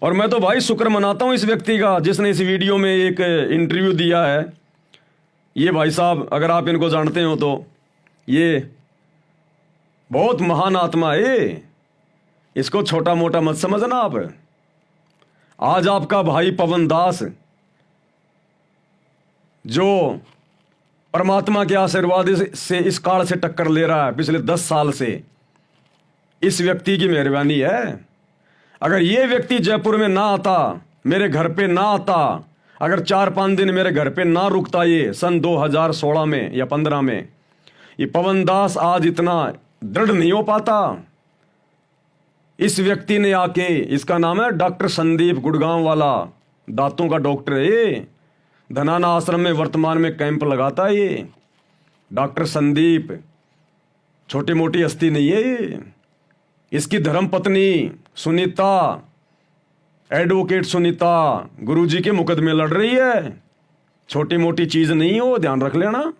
और मैं तो भाई शुक्र मनाता हूं इस व्यक्ति का जिसने इस वीडियो में एक इंटरव्यू दिया है। ये भाई साहब अगर आप इनको जानते हो तो ये बहुत महान आत्मा है। इसको छोटा मोटा मत समझना आप। आज आपका भाई पवन दास जो परमात्मा के आशीर्वाद से इस काल से टक्कर ले रहा है पिछले 10 साल से, इस व्यक्ति की मेहरबानी है। अगर ये व्यक्ति जयपुर में ना आता, मेरे घर पे ना आता, अगर 4-5 दिन मेरे घर पे ना रुकता, ये सन 2016 में या 15 में, ये पवन दास आज इतना दृढ़ नहीं हो पाता। इस व्यक्ति ने आके, इसका नाम है डॉक्टर संदीप, गुड़गांव वाला, दांतों का डॉक्टर है ये। धनाना आश्रम में वर्तमान में कैंप लगाता है ये डॉक्टर संदीप। छोटी मोटी हस्ती नहीं है ये। इसकी धर्मपत्नी सुनीता, एडवोकेट सुनीता, गुरुजी के मुकदमे लड़ रही है। छोटी मोटी चीज नहीं हो, ध्यान रख लेना।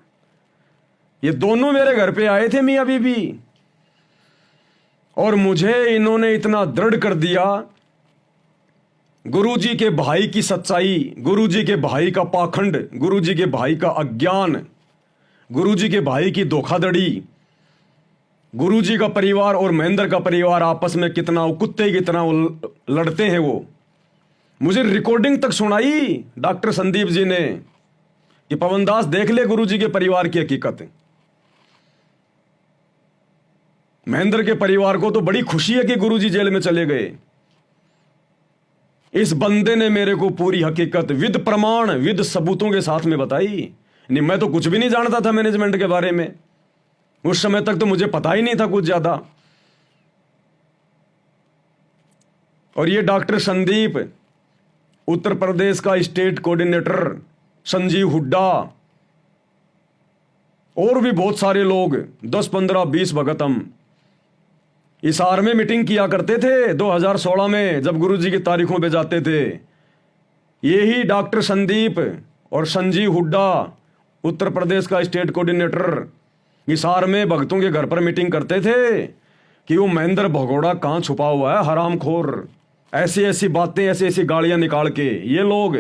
ये दोनों मेरे घर पे आए थे मियां बीबी, और मुझे इन्होंने इतना दृढ़ कर दिया। गुरुजी के भाई की सच्चाई, गुरुजी के भाई का पाखंड, गुरुजी के भाई का अज्ञान, गुरुजी के भाई की धोखाधड़ी, गुरुजी का परिवार और महेंद्र का परिवार आपस में कितना कुत्ते की तरह लड़ते हैं। वो मुझे रिकॉर्डिंग तक सुनाई डॉक्टर संदीप जी ने कि पवन दास देख ले गुरुजी के परिवार की हकीकत। महेंद्र के परिवार को तो बड़ी खुशी है कि गुरुजी जेल में चले गए। इस बंदे ने मेरे को पूरी हकीकत विद प्रमाण, विद सबूतों के साथ में बताई। नहीं, मैं तो कुछ भी नहीं जानता था मैनेजमेंट के बारे में। उस समय तक तो मुझे पता ही नहीं था कुछ ज्यादा। और ये डॉक्टर संदीप, उत्तर प्रदेश का स्टेट कोऑर्डिनेटर संजीव हुड्डा, और भी बहुत सारे लोग, 10, 15, 20 भगत हम हिसार में मीटिंग किया करते थे 2016 में, जब गुरुजी की तारीखों पे जाते थे। यही डॉक्टर संदीप और संजीव हुड्डा, उत्तर प्रदेश का स्टेट कोऑर्डिनेटर, हिसार में भक्तों के घर पर मीटिंग करते थे कि वो महेंद्र भगोड़ा कहाँ छुपा हुआ है, हरामखोर। ऐसी ऐसी बातें, ऐसी ऐसी गालियां निकाल के ये लोग।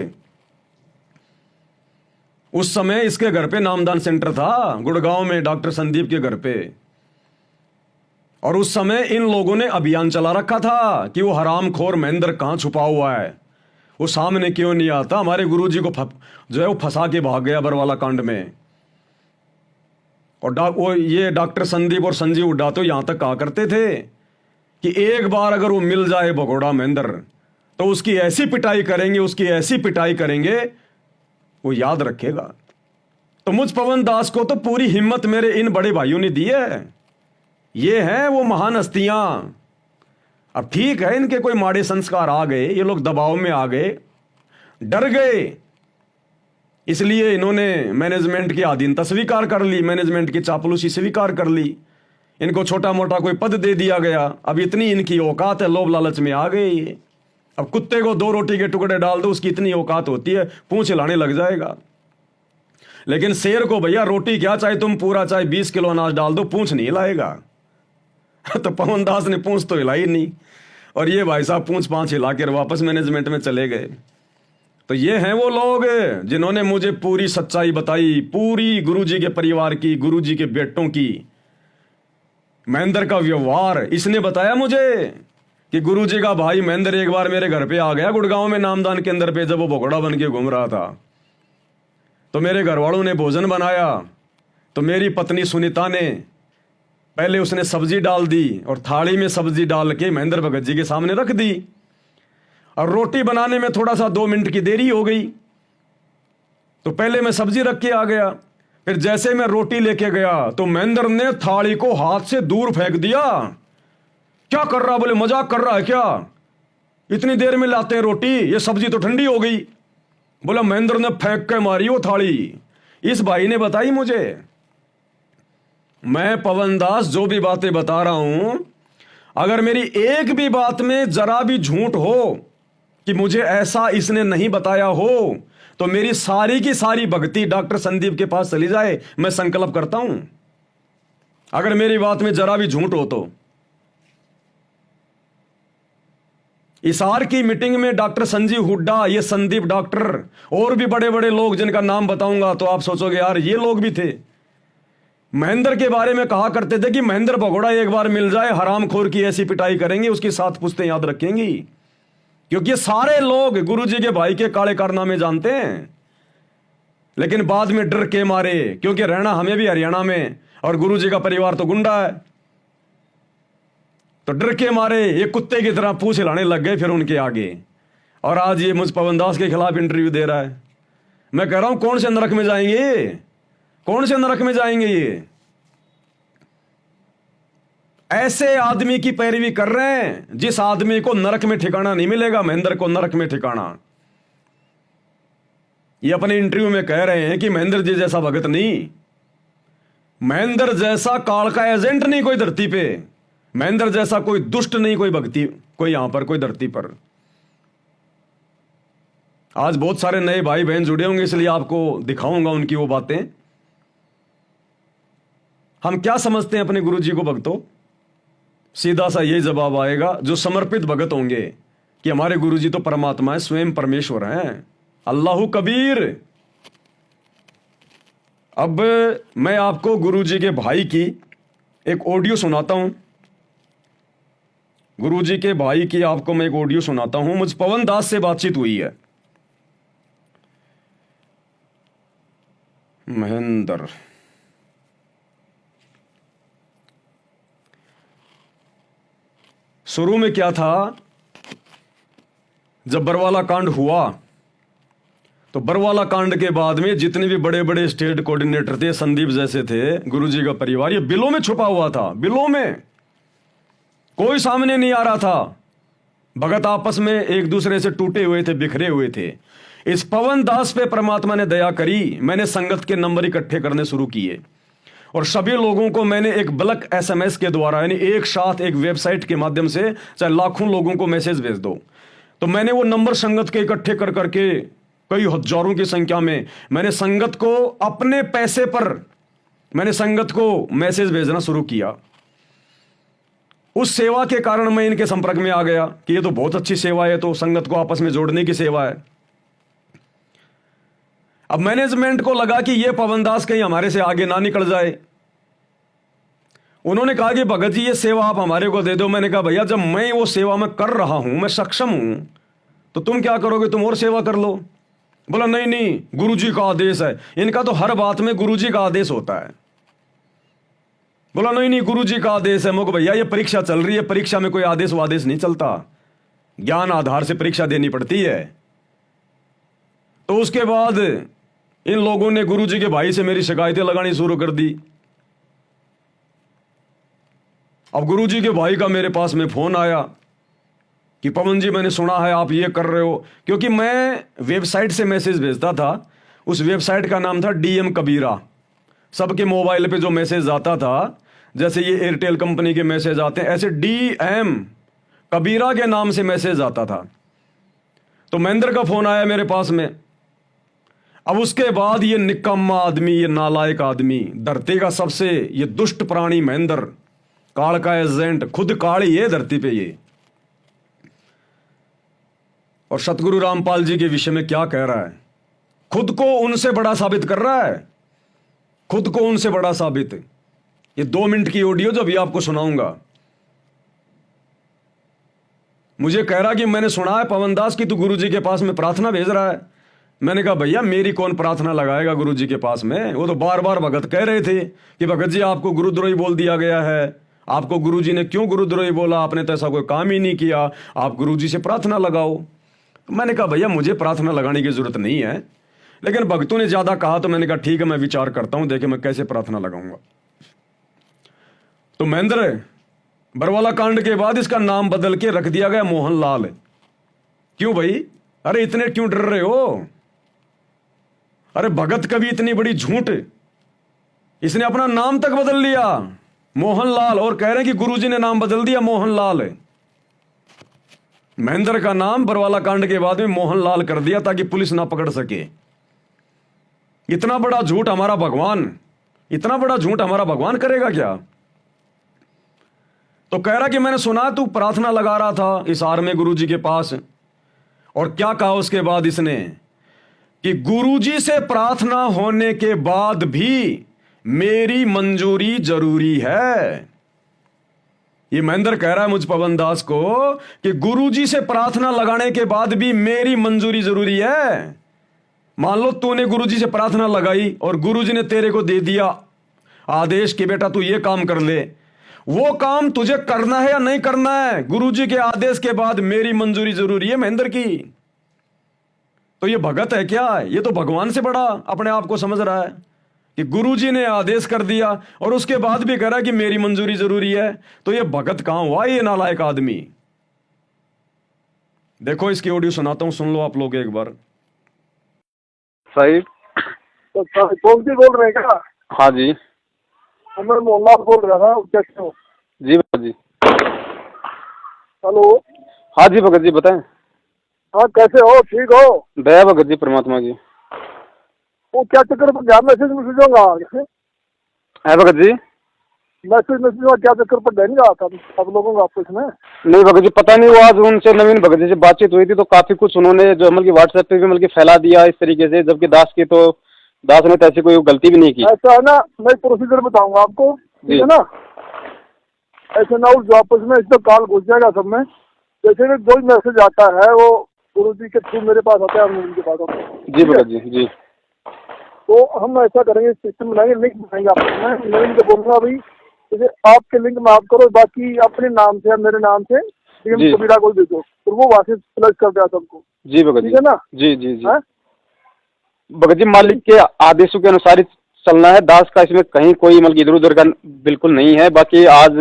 उस समय इसके घर पे नामदान सेंटर था गुड़गांव में, डॉक्टर संदीप के घर पे। और उस समय इन लोगों ने अभियान चला रखा था कि वो हरामखोर महेंद्र कहाँ छुपा हुआ है, वो सामने क्यों नहीं आता। हमारे गुरुजी को जो है वो फंसा के भाग गया बरवाला कांड में। और वो ये डॉक्टर संदीप और संजीव हुड्डा तो यहां तक कहा करते थे कि एक बार अगर वो मिल जाए भगोड़ा महेंद्र, तो उसकी ऐसी पिटाई करेंगे, उसकी ऐसी पिटाई करेंगे, वो याद रखेगा। तो मुझ पवन दास को तो पूरी हिम्मत मेरे इन बड़े भाइयों ने दी है। ये हैं वो महान हस्तियां। अब ठीक है, इनके कोई माड़े संस्कार आ गए, ये लोग दबाव में आ गए, डर गए, इसलिए इन्होंने मैनेजमेंट की अधीनता स्वीकार कर ली, मैनेजमेंट की चापलूसी स्वीकार कर ली। इनको छोटा मोटा कोई पद दे दिया गया। अब इतनी इनकी औकात है, लोभ लालच में आ गए ये। अब कुत्ते को 2 रोटी के टुकड़े डाल दो, उसकी इतनी औकात होती है, पूंछ हिलाने लग जाएगा। लेकिन शेर को भैया रोटी क्या, चाहे तुम पूरा, चाहे 20 किलो अनाज डाल दो, पूंछ नहीं हिलाएगा। तो पवन दास ने पूंछ तो हिलाई नहीं, और ये भाई साहब पूंछ पांच हिला कर वापस मैनेजमेंट में चले गए। तो ये हैं वो लोग जिन्होंने मुझे पूरी सच्चाई बताई, पूरी गुरुजी के परिवार की, गुरुजी के बेटों की, महेंद्र का व्यवहार। इसने बताया मुझे कि गुरुजी का भाई महेंद्र एक बार मेरे घर पे आ गया गुड़गांव में नामदान केंद्र पे, जब वो भगोड़ा बन के घूम रहा था। तो मेरे घर वालों ने भोजन बनाया, तो मेरी पत्नी सुनीता ने पहले उसने सब्जी डाल दी, और थाली में सब्जी डाल के महेंद्र भगत जी के सामने रख दी। और रोटी बनाने में थोड़ा सा 2 मिनट की देरी हो गई, तो पहले मैं सब्जी रख के आ गया। फिर जैसे मैं रोटी लेके गया तो महेंद्र ने थाली को हाथ से दूर फेंक दिया। क्या कर रहा, बोले मजाक कर रहा है क्या, इतनी देर में लाते हैं रोटी, ये सब्जी तो ठंडी हो गई। बोला महेंद्र ने फेंक के मारी वो थाली। इस भाई ने बताई मुझे। मैं पवन दास जो भी बातें बता रहा हूं, अगर मेरी एक भी बात में जरा भी झूठ हो कि मुझे ऐसा इसने नहीं बताया हो, तो मेरी सारी की सारी भक्ति डॉक्टर संदीप के पास चली जाए, मैं संकल्प करता हूं। अगर मेरी बात में जरा भी झूठ हो तो इसार की मीटिंग में डॉक्टर संजीव हुड्डा, ये संदीप डॉक्टर और भी बड़े बड़े लोग जिनका नाम बताऊंगा तो आप सोचोगे यार ये लोग भी थे, महेंद्र के बारे में कहा करते थे कि महेंद्र भगोड़ा एक बार मिल जाए हरामखोर की ऐसी पिटाई करेंगे उसकी 7 पुश्तें याद रखेंगी। क्योंकि सारे लोग गुरुजी के भाई के काले कारनामे जानते हैं, लेकिन बाद में डर के मारे, क्योंकि रहना हमें भी हरियाणा में और गुरुजी का परिवार तो गुंडा है, तो डर के मारे ये कुत्ते की तरह पूछ हिलाने लग गए फिर उनके आगे। और आज ये मुझ पवन दास के खिलाफ इंटरव्यू दे रहा है। मैं कह रहा हूं कौन से नरक में जाएंगे, कौन से नरक में जाएंगे ये? ऐसे आदमी की पैरवी कर रहे हैं जिस आदमी को नरक में ठिकाना नहीं मिलेगा, महेंद्र को नरक में ठिकाना। ये अपने इंटरव्यू में कह रहे हैं कि महेंद्र जी जैसा भगत नहीं, महेंद्र जैसा काल का एजेंट नहीं कोई धरती पे, महेंद्र जैसा कोई दुष्ट नहीं कोई भक्ति कोई यहां पर कोई धरती पर। आज बहुत सारे नए भाई बहन जुड़े होंगे इसलिए आपको दिखाऊंगा उनकी वो बातें। हम क्या समझते हैं अपने गुरुजी को भक्तों? सीधा सा यही जवाब आएगा जो समर्पित भगत होंगे कि हमारे गुरुजी तो परमात्मा है, स्वयं परमेश्वर हैं, अल्लाहु कबीर। अब मैं आपको गुरुजी के भाई की एक ऑडियो सुनाता हूं। गुरुजी के भाई की आपको मैं एक ऑडियो सुनाता हूं, मुझ पवन दास से बातचीत हुई है। महेंद्र, शुरू में क्या था, जब बरवाला कांड हुआ तो बरवाला कांड के बाद में जितने भी बड़े बड़े स्टेट कोऑर्डिनेटर थे, संदीप जैसे थे, गुरुजी का परिवार, ये बिलों में छुपा हुआ था, बिलों में कोई सामने नहीं आ रहा था। भगत आपस में एक दूसरे से टूटे हुए थे, बिखरे हुए थे। इस पवन दास पे परमात्मा ने दया करी, मैंने संगत के नंबर इकट्ठे करने शुरू किए और सभी लोगों को मैंने एक बल्क SMS के द्वारा, यानी एक साथ एक वेबसाइट के माध्यम से चाहे लाखों लोगों को मैसेज भेज दो, तो मैंने वो नंबर संगत के इकट्ठे कर करके कई हजारों की संख्या में मैंने संगत को अपने पैसे पर मैंने संगत को मैसेज भेजना शुरू किया। उस सेवा के कारण मैं इनके संपर्क में आ गया कि ये तो बहुत अच्छी सेवा है, तो संगत को आपस में जोड़ने की सेवा है। अब मैनेजमेंट को लगा कि ये पवन दास कहीं हमारे से आगे ना निकल जाए। उन्होंने कहा कि भगत जी ये सेवा आप हमारे को दे दो। मैंने कहा भैया जब मैं वो सेवा में कर रहा हूं, मैं सक्षम हूं, तो तुम क्या करोगे, तुम और सेवा कर लो। बोला नहीं नहीं, गुरुजी का आदेश है। इनका तो हर बात में गुरुजी का आदेश होता है। बोला नहीं नहीं, गुरुजी का आदेश है। मुझे भैया ये परीक्षा चल रही है, परीक्षा में कोई आदेश वादेश नहीं चलता, ज्ञान आधार से परीक्षा देनी पड़ती है। तो उसके बाद इन लोगों ने गुरुजी के भाई से मेरी शिकायतें लगानी शुरू कर दी। अब गुरुजी के भाई का मेरे पास में फोन आया कि पवन जी मैंने सुना है आप ये कर रहे हो, क्योंकि मैं वेबसाइट से मैसेज भेजता था। उस वेबसाइट का नाम था DM कबीरा। सबके मोबाइल पे जो मैसेज आता था, जैसे ये एयरटेल कंपनी के मैसेज आते हैं, ऐसे DM कबीरा के नाम से मैसेज आता था। तो महेंद्र का फोन आया मेरे पास में। अब उसके बाद ये निकम्मा आदमी, ये नालायक आदमी, धरती का सबसे ये दुष्ट प्राणी महेंद्र, काल का एजेंट, खुद काल ही है धरती पे ये, और सतगुरु रामपाल जी के विषय में क्या कह रहा है, खुद को उनसे बड़ा साबित कर रहा है, खुद को उनसे बड़ा साबित। ये 2 मिनट की ऑडियो जो अभी आपको सुनाऊंगा। मुझे कह रहा कि मैंने सुना है पवन दास की तू गुरुजी के पास में प्रार्थना भेज रहा है। मैंने कहा भैया मेरी कौन प्रार्थना लगाएगा गुरुजी के पास में, वो तो बार बार भगत कह रहे थे कि भगत जी आपको गुरुद्रोही बोल दिया गया है, आपको गुरुजी ने क्यों गुरुद्रोही बोला, आपने तो ऐसा कोई काम ही नहीं किया, आप गुरुजी से प्रार्थना लगाओ। मैंने कहा भैया मुझे प्रार्थना लगाने की जरूरत नहीं है, लेकिन भक्तों ने ज्यादा कहा तो मैंने कहा ठीक है मैं विचार करता हूं, देखे मैं कैसे प्रार्थना लगाऊंगा। तो महेंद्र, बरवाला कांड के बाद इसका नाम बदल के रख दिया गया मोहनलाल। क्यों भाई, अरे इतने क्यों डर रहे हो? अरे भगत कभी इतनी बड़ी झूठ, इसने अपना नाम तक बदल लिया मोहनलाल, और कह रहे हैं कि गुरुजी ने नाम बदल दिया मोहनलाल। महेंद्र का नाम बरवाला कांड के बाद में मोहनलाल कर दिया ताकि पुलिस ना पकड़ सके। इतना बड़ा झूठ हमारा भगवान, इतना बड़ा झूठ हमारा भगवान करेगा क्या? तो कह रहा कि मैंने सुना तू प्रार्थना लगा रहा था इस हार में गुरुजी के पास। और क्या कहा उसके बाद इसने कि गुरुजी से प्रार्थना होने के बाद भी मेरी मंजूरी जरूरी है। ये महेंद्र कह रहा है मुझ पवन दास को कि गुरुजी से प्रार्थना लगाने के बाद भी मेरी मंजूरी जरूरी है। मान लो तूने गुरुजी से प्रार्थना लगाई और गुरुजी ने तेरे को दे दिया आदेश कि बेटा तू ये काम कर ले, वो काम तुझे करना है या नहीं करना है? गुरुजी के आदेश के बाद मेरी मंजूरी जरूरी है महेंद्र की। तो ये भगत है क्या? ये तो भगवान से बड़ा अपने आप को समझ रहा है कि गुरुजी ने आदेश कर दिया और उसके बाद भी कह रहा है कि मेरी मंजूरी जरूरी है। तो ये भगत कहां हुआ ये नालायक आदमी? देखो इसकी ऑडियो सुनाता हूं, सुन लो आप लोग एक बार। साहिब तो कौन सी बोल रहे हैं क्या? हाँ जी मैं मोहल्ला बोल रहा था। कैसे हो? जी भगत जी। हेलो। हाँ जी भगत जी बताएं। हाँ कैसे हो? ठीक हो? दया भगत जी परमात्मा की। वो क्या चक्कर पर गया? मैसेज होगा है भगत जी? मैसेज का क्या चक्कर पर नहीं रहा था सब लोगों का आपस में? नहीं भगत जी पता नहीं, वो आज उनसे नवीन भगत जी से बातचीत हुई थी तो काफी कुछ उन्होंने जो अमल की व्हाट्सएप पे भी मतलब की फैला दिया इस तरीके से, जबकि दास की तो दास ने तो ऐसी कोई गलती भी नहीं की। ऐसा है ना, मैं प्रोसीजर बताऊंगा आपको, ठीक है ना? ऐसे ना उस आपस में इसमें काल घुस जाएगा सब में। जैसे भी कोई मैसेज आता है वो गुरु जी के थ्रू मेरे पास आता है, हम उनके पास आता है। जी भगत जी जी। तो हम ऐसा करेंगे, सिस्टम बनाएंगे, लिंक बनाएंगे आपस में। मैं इनको बोलूंगा भाई जैसे आपके लिंक में आप करो, बाकी अपने नाम से या मेरे नाम से डीएम कबीरा को भेजो तो वो वहां से प्लस कर दिया सबको। जी भगत जी, ठीक है ना? जी जी जी। है? भगत जी मालिक के आदेशों के अनुसार ही चलना है, दास का इसमें कहीं कोई मतलब इधर उधर का बिल्कुल नहीं है। बाकी आज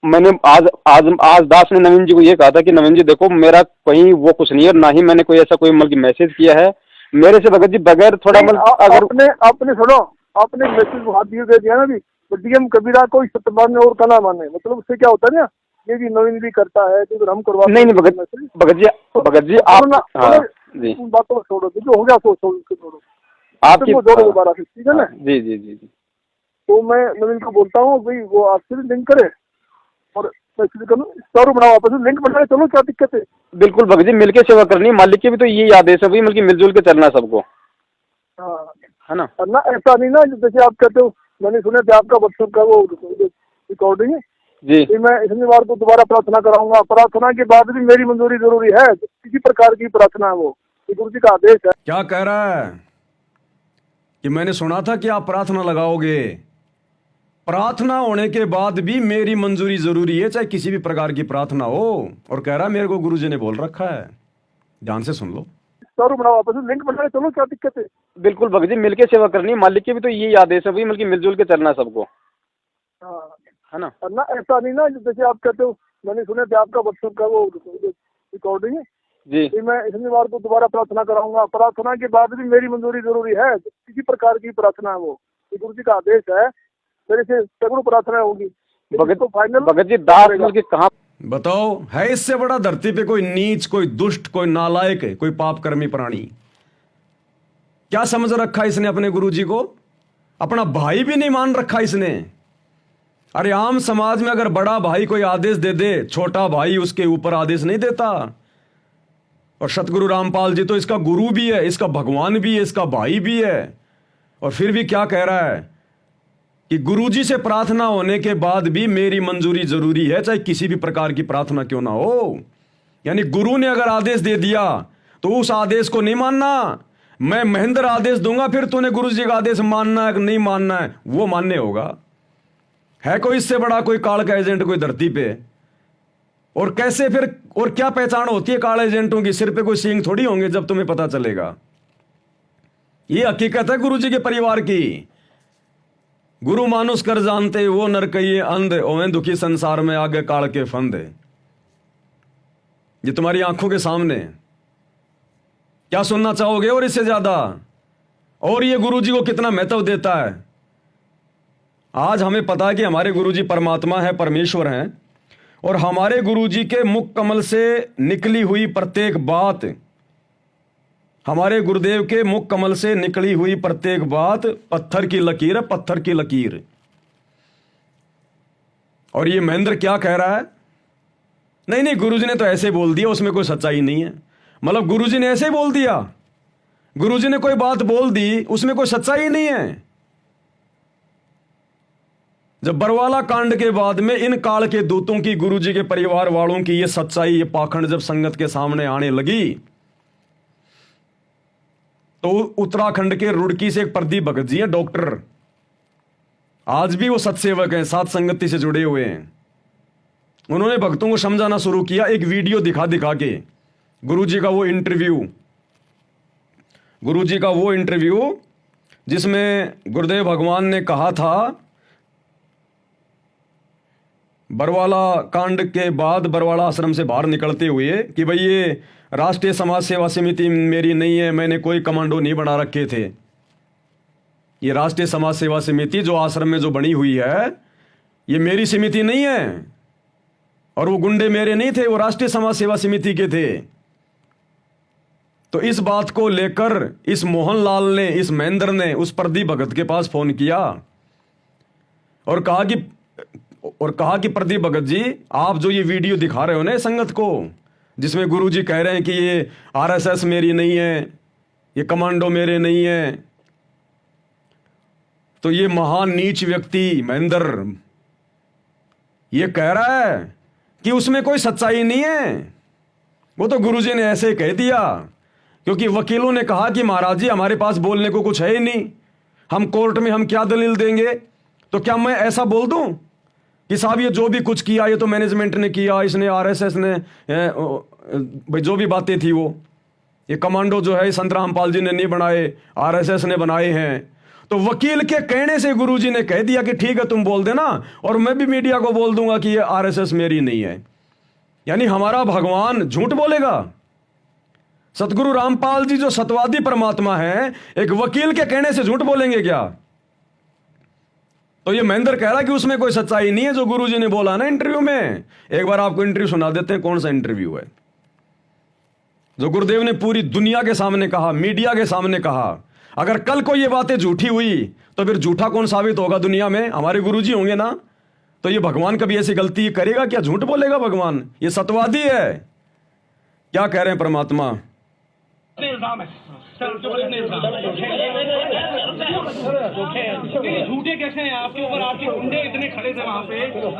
मैंने आज दास ने नवीन जी को ये कहा था कि नवीन जी देखो मेरा कहीं वो कुछ नहीं है, ना ही मैंने कोई ऐसा कोई मतलब मैसेज किया है मेरे से भगत जी बगैर थोड़ा मतलब अगर आपने सुनो, आपने मैसेज वहां दे दिया ना भी डीएम कबीरा को सत्य माने और कला माने, मतलब उससे क्या होता है ना, ये भी नवीन भी करता है तो हम करवा नहीं भगत जी आप जी बातों छोड़ो, जो हो गया सो छोड़ो, आपकी जोड़ो दोबारा से, ठीक है ना? जी जी जी जी। तो मैं नवीन को बोलता हूँ भाई वो आपसे भी लिंक करे और मैसेज करो, स्टोर बनाओ आपस में, लिंक बना, चलो क्या दिक्कत है? बिल्कुल भगत जी मिलके सेवा करनी, मालिक के भी तो यही आदेश है भाई, मतलब मिलजुल के चलना सबको। हाँ है ना? ना ऐसा नहीं ना जैसे आप कहते हो, मैंने सुना था आपका व्हाट्सएप का वो रिकॉर्डिंग है जी। मैं शनिवार को दोबारा प्रार्थना कराऊंगा, प्रार्थना के बाद भी मेरी मंजूरी जरूरी है, किसी प्रकार की प्रार्थना है वो गुरु जी का आदेश है। क्या कह रहा है कि मैंने सुना था कि आप प्रार्थना लगाओगे, प्रार्थना होने के बाद भी मेरी मंजूरी जरूरी है, चाहे किसी भी प्रकार की प्रार्थना हो। और कह रहा है मेरे को गुरुजी ने बोल रखा है, ध्यान से सुन लो। स्टोर बनाओ आपस में, लिंक बना, चलो क्या दिक्कत है? बिल्कुल भगत जी मिलके सेवा करनी, मालिक के भी तो यही आदेश है भाई, मतलब मिलजुल के चलना सबको। हाँ है ना? ना ऐसा नहीं ना जैसे आप कहते हो, मैंने सुना था आपका व्हाट्सएप का वो रिकॉर्डिंग है जी। मैं शनिवार को दोबारा प्रार्थना कराऊंगा, प्रार्थना के बाद भी मेरी मंजूरी जरूरी है, किसी प्रकार की प्रार्थना है वो गुरु जी का आदेश है, मेरे से सैकड़ों प्रार्थना होगी। भगत तो फाइनल भगत जी दास मतलब कहाँ बताओ, है इससे बड़ा धरती पे कोई नीच, कोई दुष्ट, कोई नालायक है, कोई पापकर्मी प्राणी? क्या समझ रखा इसने अपने गुरुजी को? अपना भाई भी नहीं मान रखा इसने। अरे आम समाज में अगर बड़ा भाई कोई आदेश दे दे, छोटा भाई उसके ऊपर आदेश नहीं देता। और सतगुरु रामपाल जी तो इसका गुरु भी है, इसका भगवान भी है, इसका भाई भी है, और फिर भी क्या कह रहा है कि गुरुजी से प्रार्थना होने के बाद भी मेरी मंजूरी जरूरी है, चाहे किसी भी प्रकार की प्रार्थना क्यों ना हो। यानी गुरु ने अगर आदेश दे दिया तो उस आदेश को नहीं मानना। मैं महेंद्र आदेश दूंगा, फिर तूने गुरुजी का आदेश मानना है कि नहीं मानना है वो मान्य होगा। है कोई इससे बड़ा कोई काल का एजेंट कोई धरती पे? और कैसे फिर, और क्या पहचान होती है काल एजेंटों की? सिर पे कोई सींग थोड़ी होंगे जब तुम्हें पता चलेगा। ये हकीकत है गुरुजी के परिवार की। गुरु मानुष कर जानते वो नर कहिए अंध, ओवें दुखी संसार में आगे काल के फंद। ये तुम्हारी आंखों के सामने, क्या सुनना चाहोगे और इससे ज्यादा? और ये गुरुजी को कितना महत्व देता है। आज हमें पता है कि हमारे गुरुजी परमात्मा है, परमेश्वर हैं, और हमारे गुरुजी के मुख कमल से निकली हुई प्रत्येक बात, हमारे गुरुदेव के मुख कमल से निकली हुई प्रत्येक बात पत्थर की लकीर है, पत्थर की लकीर। और ये महेंद्र क्या कह रहा है, नहीं नहीं गुरुजी ने तो ऐसे बोल दिया, उसमें कोई सच्चाई नहीं है। मतलब गुरुजी ने ऐसे ही बोल दिया, गुरुजी ने कोई बात बोल दी, उसमें कोई सच्चाई नहीं है। जब बरवाला कांड के बाद में इन काल के दूतों की, गुरुजी के परिवार वालों की ये सच्चाई, ये पाखंड जब संगत के सामने आने लगी, तो उत्तराखंड के रुड़की से एक प्रदीप भगत जी हैं, डॉक्टर, आज भी वो सत्सेवक हैं, साथ संगति से जुड़े हुए हैं। उन्होंने भक्तों को समझाना शुरू किया, एक वीडियो दिखा दिखा के, गुरुजी का वो इंटरव्यू जिसमें गुरुदेव भगवान ने कहा था, बरवाला कांड के बाद बरवाला आश्रम से बाहर निकलते हुए, कि भाई ये राष्ट्रीय समाज सेवा समिति मेरी नहीं है, मैंने कोई कमांडो नहीं बना रखे थे। ये राष्ट्रीय समाज सेवा समिति जो आश्रम में जो बनी हुई है, ये मेरी समिति नहीं है, और वो गुंडे मेरे नहीं थे, वो राष्ट्रीय समाज सेवा समिति के थे। तो इस बात को लेकर इस मोहनलाल ने, इस महेंद्र ने उस प्रदीप भगत के पास फोन किया और कहा कि प्रदीप भगत जी, आप जो ये वीडियो दिखा रहे हो ना संगत को, जिसमें गुरुजी कह रहे हैं कि ये आरएसएस मेरी नहीं है, ये कमांडो मेरे नहीं है, तो ये महान नीच व्यक्ति महेंद्र ये कह रहा है कि उसमें कोई सच्चाई नहीं है। वो तो गुरुजी ने ऐसे कह दिया, क्योंकि वकीलों ने कहा कि महाराज जी हमारे पास बोलने को कुछ है ही नहीं, हम कोर्ट में हम क्या दलील देंगे। तो क्या मैं ऐसा बोल दूं कि साहब ये जो भी कुछ किया ये तो मैनेजमेंट ने किया, इसने आरएसएस ने भाई जो भी बातें थी वो, ये कमांडो जो है संत रामपाल जी ने नहीं बनाए, आरएसएस ने बनाए हैं। तो वकील के कहने से गुरुजी ने कह दिया कि ठीक है तुम बोल देना, और मैं भी मीडिया को बोल दूंगा कि ये आरएसएस मेरी नहीं है। यानी हमारा भगवान झूठ बोलेगा? सतगुरु रामपाल जी जो सतवादी परमात्मा है, एक वकील के कहने से झूठ बोलेंगे क्या? तो ये महेंद्र कह रहा कि उसमें कोई सच्चाई नहीं है जो गुरुजी ने बोला ना इंटरव्यू में। एक बार आपको इंटरव्यू सुना देते हैं, कौन सा इंटरव्यू है जो गुरुदेव ने पूरी दुनिया के सामने कहा, मीडिया के सामने कहा। अगर कल को ये बातें झूठी हुई तो फिर झूठा कौन साबित होगा दुनिया में? हमारे गुरुजी होंगे ना। तो ये भगवान कभी ऐसी गलती करेगा क्या? झूठ बोलेगा भगवान? ये सतवादी है। क्या कह रहे हैं परमात्मा? इल्जाम है झूठे कैसे हैं आपके ऊपर? आपके गुंडे इतने खड़े थे वहाँ पे,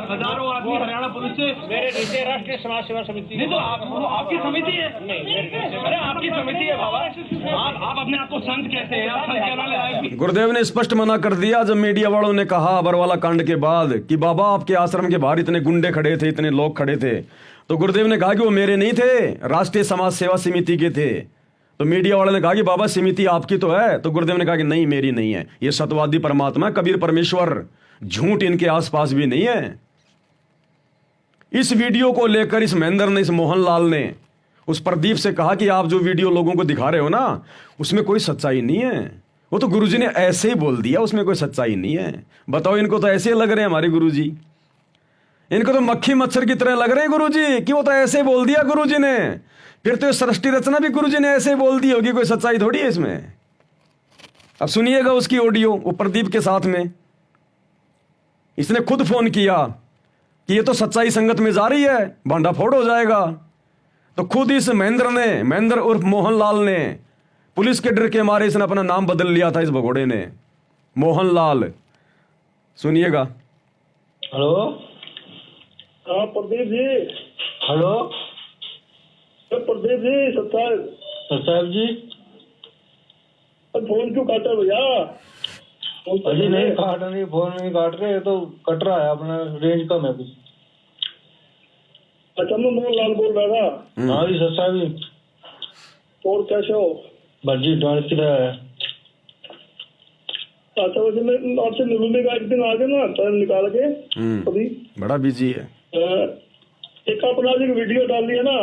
हजारों आदमी हरियाणा पुलिस से। मेरे नीचे राष्ट्रीय समाज सेवा समिति नहीं, तो आपकी समिति है? नहीं, अरे आपकी समिति है बाबा। आप अपने आप को संत कहते हैं, आप संत कहलाने लायक। गुरुदेव ने स्पष्ट मना कर दिया जब मीडिया वालों ने कहा बरवाला कांड के बाद कि बाबा आपके आश्रम के बाहर इतने गुंडे खड़े थे, इतने लोग खड़े थे। तो गुरुदेव ने कहा कि वो मेरे नहीं थे, राष्ट्रीय समाज सेवा समिति के थे। तो मीडिया वाले ने कहा कि बाबा समिति आपकी तो है। तो गुरुदेव ने कहा कि नहीं मेरी नहीं है। ये सतवादी परमात्मा कबीर परमेश्वर, झूठ इनके आसपास भी नहीं है। इस वीडियो को लेकर इस महेंद्र ने, इस मोहनलाल ने उस प्रदीप से कहा कि आप जो वीडियो लोगों को दिखा रहे हो ना, उसमें कोई सच्चाई नहीं है। वो तो गुरुजी ने ऐसे ही बोल दिया, उसमें कोई सच्चाई नहीं है। बताओ, इनको तो ऐसे लग रहे हैं हमारे गुरुजी, इनको तो मक्खी मच्छर की तरह लग रहे हैं गुरुजी कि वो तो ऐसे बोल दिया गुरुजी ने। फिर तो सृष्टि रचना भी गुरुजी ने ऐसे बोल दी होगी, कोई सच्चाई थोड़ी है इसमें। अब सुनिएगा उसकी ऑडियो, वो प्रदीप के साथ में इसने खुद फोन किया कि ये तो सच्चाई संगत में जा रही है, भांडा फोड़ हो जाएगा। तो खुद इस महेंद्र उर्फ मोहनलाल ने, पुलिस के डर के मारे इसने अपना नाम बदल लिया था इस भगोड़े ने, मोहनलाल। सुनिएगा। हेलो। हाँ प्रदीप जी। हेलो प्रदीप जी। साहब जी। फोन क्यों काटा भैया? अजी नहीं काट रही, फोन नहीं काट रहे, तो कट रहा है, अपना रेंज कम है कुछ। अच्छा, मैं मोहनलाल बोल रहा था। हाँ जी साहब जी। और कैसे हो? भजी डांस किया है। अच्छा, वैसे मैं आपसे मिलूंगा एक दिन, आगे ना टाइम निकाल के। अभी बड़ा बिजी है। एक अपना एक वीडियो डाल दिया ना।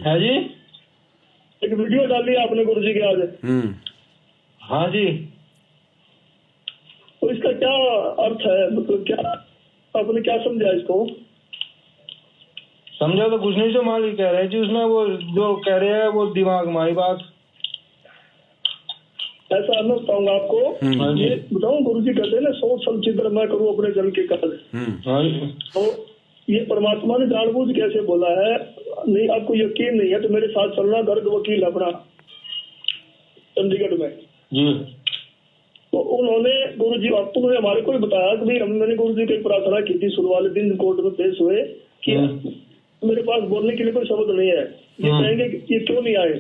है जी। एक वीडियो डाल दिया आपने गुरुजी के आज। हाँ जी। तो इसका क्या अर्थ है, मतलब क्या आपने क्या समझा इसको? समझा तो कुछ नहीं, जो मालिक कह रहे हैं जी उसमें, वो जो कह रहे हैं वो दिमाग मारी बात। ऐसा मैं बताऊंगा आपको। ये बताऊं, गुरुजी कहते हैं ना, सोच समझी मैं करूँ अपने जन के कार्य। हाँ। तो ये परमात्मा ने जानबूझ कैसे बोला है? नहीं, आपको यकीन नहीं है तो मेरे साथ चलना, गर्ग वकील अपना चंडीगढ़ में जी। तो उन्होंने गुरु जी आपको ने हमारे को भी बताया कि भाई मैंने गुरु जी की प्रार्थना की थी शुरू वाले दिन कोर्ट में पेश हुए कि मेरे पास बोलने के लिए कोई शब्द नहीं है, ये कहेंगे कि ये क्यों नहीं आए,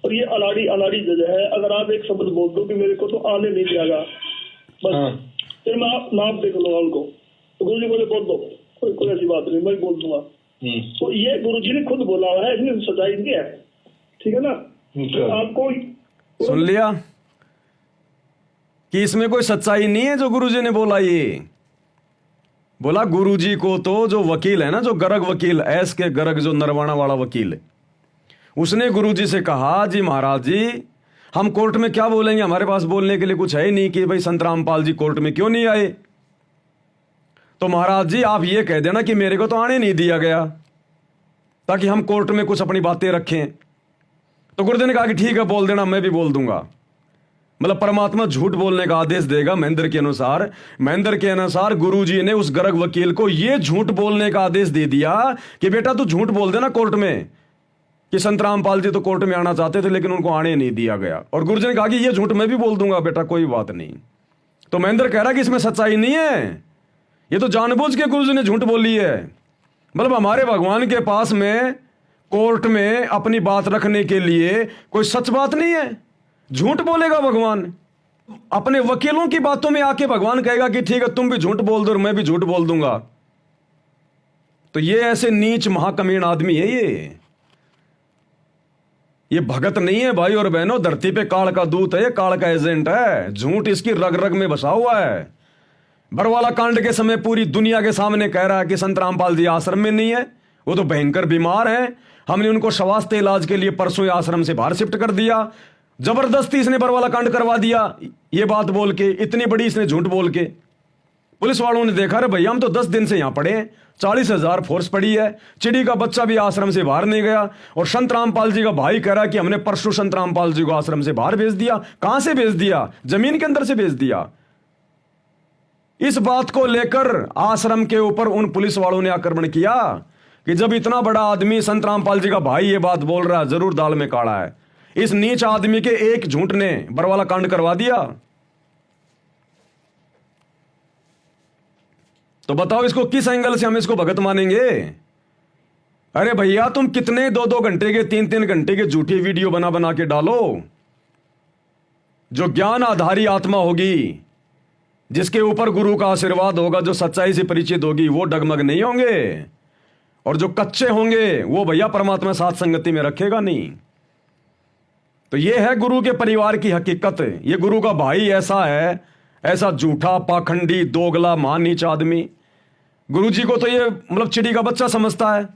और ये अनाड़ी जज है, अगर आप एक शब्द बोल दो कि मेरे को तो आने नहीं दिया बस फिर मैं नाम देख लूंगा उनको। तो गुरु जी बोले बोल दो, कोई ऐसी बात नहीं, मैं बोल दूंगा। तो ये गुरु जी ने खुद बोला हुआ है, इसमें सच्चाई नहीं है, ठीक है ना? तो आपको सुन लिया कि इसमें कोई सच्चाई नहीं है जो गुरुजी ने बोला। ये बोला गुरुजी को तो जो वकील है ना, जो गर्ग वकील, एस के गर्ग, जो नरवाना वाला वकील है, उसने गुरुजी से कहा जी महाराज जी हम कोर्ट में क्या बोलेंगे, हमारे पास बोलने के लिए कुछ है ही नहीं कि भाई संत रामपाल जी कोर्ट में क्यों नहीं आए। तो महाराज जी आप ये कह देना कि मेरे को तो आने नहीं दिया गया, ताकि हम कोर्ट में कुछ अपनी बातें रखें। तो गुरुजी ने कहा कि ठीक है बोल देना, मैं भी बोल दूंगा। मतलब परमात्मा झूठ बोलने का आदेश देगा महेंद्र के अनुसार। महेंद्र के अनुसार गुरुजी ने उस गर्ग वकील को यह झूठ बोलने का आदेश दे दिया कि बेटा तू झूठ बोल देना कोर्ट में कि संत रामपाल जी तो कोर्ट में आना चाहते थे लेकिन उनको आने नहीं दिया गया। और गुरुजी ने कहा कि यह झूठ मैं भी बोल दूंगा बेटा, कोई बात नहीं। तो महेंद्र कह रहा कि इसमें सच्चाई नहीं है, ये तो जानबूझ के गुरुजी ने झूठ बोली है। मतलब हमारे भगवान के पास में कोर्ट में अपनी बात रखने के लिए कोई सच बात नहीं है, झूठ बोलेगा भगवान। अपने वकीलों की बातों में आके भगवान कहेगा कि ठीक है तुम भी झूठ बोल दो और मैं भी झूठ बोल दूंगा। तो ये ऐसे नीच महाकमीण आदमी है ये भगत नहीं है भाई और बहनों। धरती पे काल का दूत है, ये काल का एजेंट है। झूठ इसकी रग रग में बसा हुआ है। बरवाला कांड के समय पूरी दुनिया के सामने कह रहा है कि संत रामपाल जी आश्रम में नहीं है, वो तो भयंकर बीमार है, हमने उनको स्वास्थ्य इलाज के लिए परसों आश्रम से बाहर शिफ्ट कर दिया। जबरदस्ती इसने बरवाला कांड करवा दिया, ये बात बोल के, इतनी बड़ी इसने झूठ बोल के। पुलिस वालों ने देखा रे भैया हम तो 10 दिन से यहां पड़े हैं, 40,000 फोर्स पड़ी है, चिड़ी का बच्चा भी आश्रम से बाहर नहीं गया। और संत रामपाल जी का भाई कह रहा कि हमने परसों संत रामपाल जी को आश्रम से बाहर भेज दिया। कहां से भेज दिया? जमीन के अंदर से भेज दिया। इस बात को लेकर आश्रम के ऊपर उन पुलिस वालों ने आक्रमण किया कि जब इतना बड़ा आदमी संत रामपाल जी का भाई ये बात बोल रहा है, जरूर दाल में काढ़ा है। इस नीच आदमी के एक झूठ ने बरवाला कांड करवा दिया। तो बताओ इसको किस एंगल से हम इसको भगत मानेंगे? अरे भैया तुम कितने 2-2 घंटे के 3-3 घंटे के झूठी वीडियो बना बना के डालो। जो ज्ञान आधारी आत्मा होगी, जिसके ऊपर गुरु का आशीर्वाद होगा, जो सच्चाई से परिचित होगी, वो डगमग नहीं होंगे। और जो कच्चे होंगे वो भैया परमात्मा साथ संगति में रखेगा नहीं। तो ये है गुरु के परिवार की हकीकत। ये गुरु का भाई ऐसा है, ऐसा झूठा पाखंडी दोगला नीच आदमी। गुरुजी को तो ये मतलब चिड़ी का बच्चा समझता है।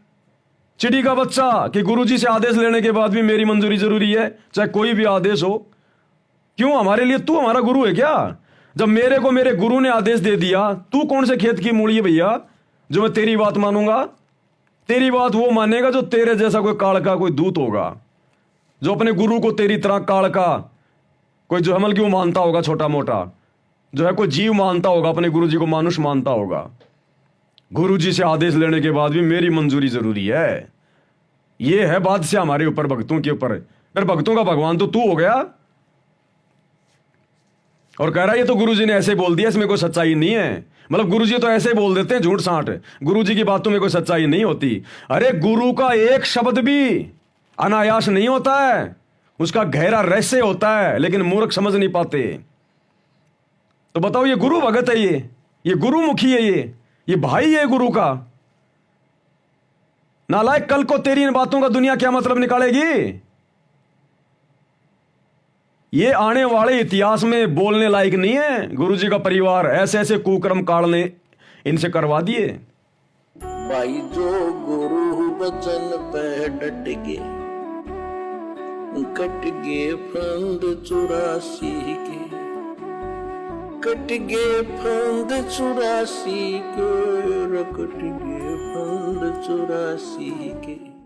चिड़ी का बच्चा कि गुरुजी से आदेश लेने के बाद भी मेरी मंजूरी जरूरी है, चाहे कोई भी आदेश हो। क्यों? हमारे लिए तू हमारा गुरु है क्या? जब मेरे को मेरे गुरु ने आदेश दे दिया, तू कौन से खेत की मूली है भैया जो मैं तेरी बात मानूंगा? तेरी बात वो मानेगा जो तेरे जैसा कोई काल का कोई दूत होगा, जो अपने गुरु को तेरी तरह काल का कोई जो हमल क्यों मानता होगा, छोटा मोटा जो है कोई जीव मानता होगा, अपने गुरु जी को मानुष मानता होगा। गुरु जी से आदेश लेने के बाद भी मेरी मंजूरी जरूरी है। ये है बादशाह हमारे ऊपर, भक्तों के ऊपर। फिर भक्तों का भगवान तो तू हो गया। और कह रहा है ये तो गुरु जी ने ऐसे बोल दिया, इसमें कोई सच्चाई नहीं है। मतलब गुरु जी तो ऐसे बोल देते हैं झूठ साठ, गुरु जी की बातों में कोई सच्चाई नहीं होती। अरे गुरु का एक शब्द भी अनायास नहीं होता है, उसका गहरा रहस्य होता है, लेकिन मूर्ख समझ नहीं पाते। तो बताओ ये गुरु भगत है, ये गुरु मुखी है, ये भाई है गुरु का। नालायक, कल को तेरी इन बातों का दुनिया क्या मतलब निकालेगी? ये आने वाले इतिहास में बोलने लायक नहीं है। गुरुजी का परिवार ऐसे ऐसे कुकर्म काल ने इनसे करवा दिए। भाई जो गुरु बचन पे डट गए, कट गए फंद 84 के, कट गए फंद 84 के, कट गए फंद 84 के।